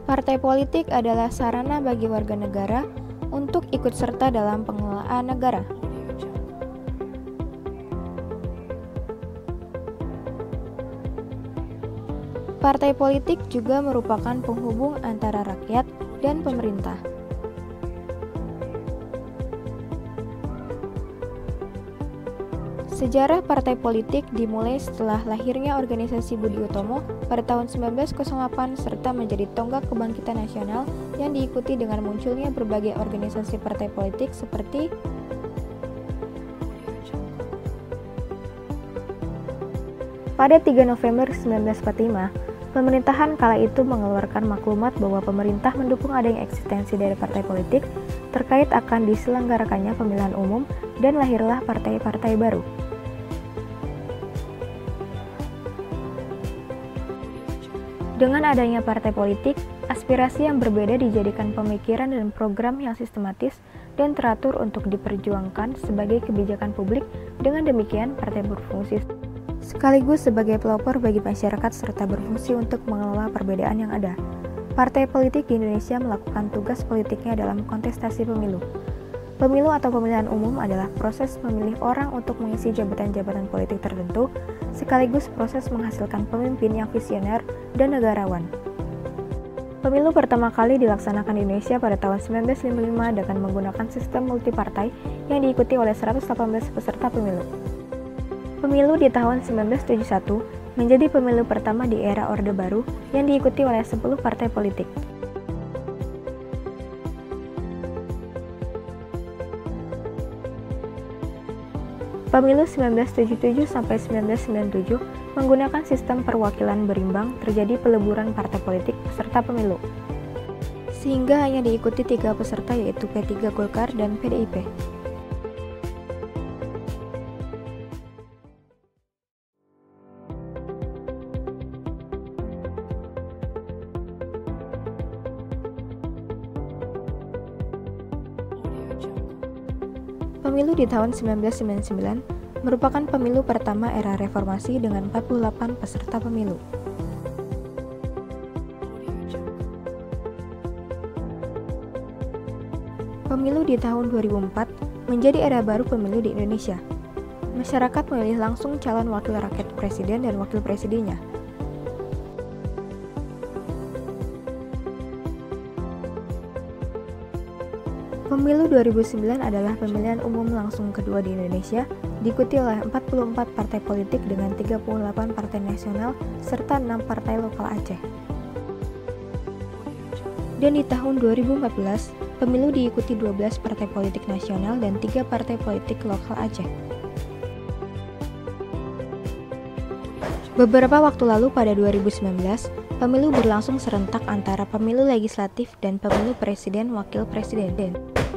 Partai politik adalah sarana bagi warga negara untuk ikut serta dalam pengelolaan negara. Partai politik juga merupakan penghubung antara rakyat dan pemerintah. Sejarah partai politik dimulai setelah lahirnya organisasi Budi Utomo pada tahun 1908 serta menjadi tonggak kebangkitan nasional yang diikuti dengan munculnya berbagai organisasi partai politik seperti pada 3 November 1945, pemerintahan kala itu mengeluarkan maklumat bahwa pemerintah mendukung adanya eksistensi dari partai politik terkait akan diselenggarakannya pemilihan umum dan lahirlah partai-partai baru. Dengan adanya partai politik, aspirasi yang berbeda dijadikan pemikiran dan program yang sistematis dan teratur untuk diperjuangkan sebagai kebijakan publik. Dengan demikian, partai berfungsi sekaligus sebagai pelopor bagi masyarakat serta berfungsi untuk mengelola perbedaan yang ada. Partai politik di Indonesia melakukan tugas politiknya dalam kontestasi pemilu. Pemilu atau pemilihan umum adalah proses memilih orang untuk mengisi jabatan-jabatan politik tertentu, sekaligus proses menghasilkan pemimpin yang visioner dan negarawan. Pemilu pertama kali dilaksanakan di Indonesia pada tahun 1955 dengan menggunakan sistem multipartai yang diikuti oleh 118 peserta pemilu. Pemilu di tahun 1971 menjadi pemilu pertama di era Orde Baru yang diikuti oleh 10 partai politik. Pemilu 1977 sampai 1997 menggunakan sistem perwakilan berimbang, terjadi peleburan partai politik peserta pemilu, sehingga hanya diikuti 3 peserta yaitu P3 Golkar dan PDIP. Pemilu di tahun 1999 merupakan pemilu pertama era reformasi dengan 48 peserta pemilu. Pemilu di tahun 2004 menjadi era baru pemilu di Indonesia. Masyarakat memilih langsung calon wakil rakyat presiden dan wakil presidennya. Pemilu 2009 adalah pemilihan umum langsung kedua di Indonesia, diikuti oleh 44 partai politik dengan 38 partai nasional serta 6 partai lokal Aceh. Dan di tahun 2014, pemilu diikuti 12 partai politik nasional dan 3 partai politik lokal Aceh. Beberapa waktu lalu pada 2019, pemilu berlangsung serentak antara pemilu legislatif dan pemilu presiden wakil presiden.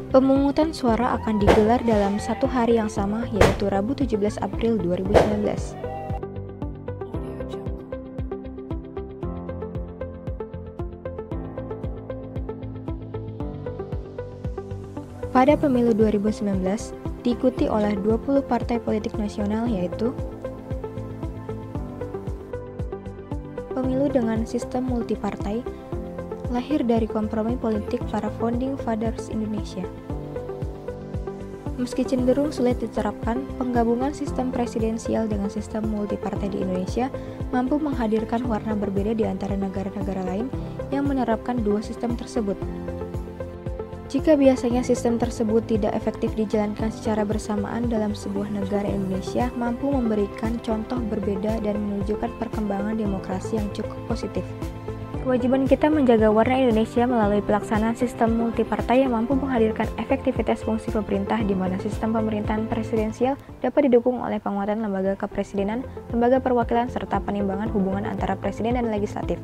Pemungutan suara akan digelar dalam satu hari yang sama, yaitu Rabu 17 April 2019. Pada pemilu 2019, diikuti oleh 20 partai politik nasional yaitu pemilu dengan sistem multipartai, lahir dari kompromi politik para founding fathers Indonesia. Meski cenderung sulit diterapkan, penggabungan sistem presidensial dengan sistem multipartai di Indonesia mampu menghadirkan warna berbeda di antara negara-negara lain yang menerapkan dua sistem tersebut. Jika biasanya sistem tersebut tidak efektif dijalankan secara bersamaan dalam sebuah negara, Indonesia mampu memberikan contoh berbeda dan menunjukkan perkembangan demokrasi yang cukup positif. Kewajiban kita menjaga warna Indonesia melalui pelaksanaan sistem multipartai yang mampu menghadirkan efektivitas fungsi pemerintah di mana sistem pemerintahan presidensial dapat didukung oleh penguatan lembaga kepresidenan, lembaga perwakilan, serta penimbangan hubungan antara presiden dan legislatif.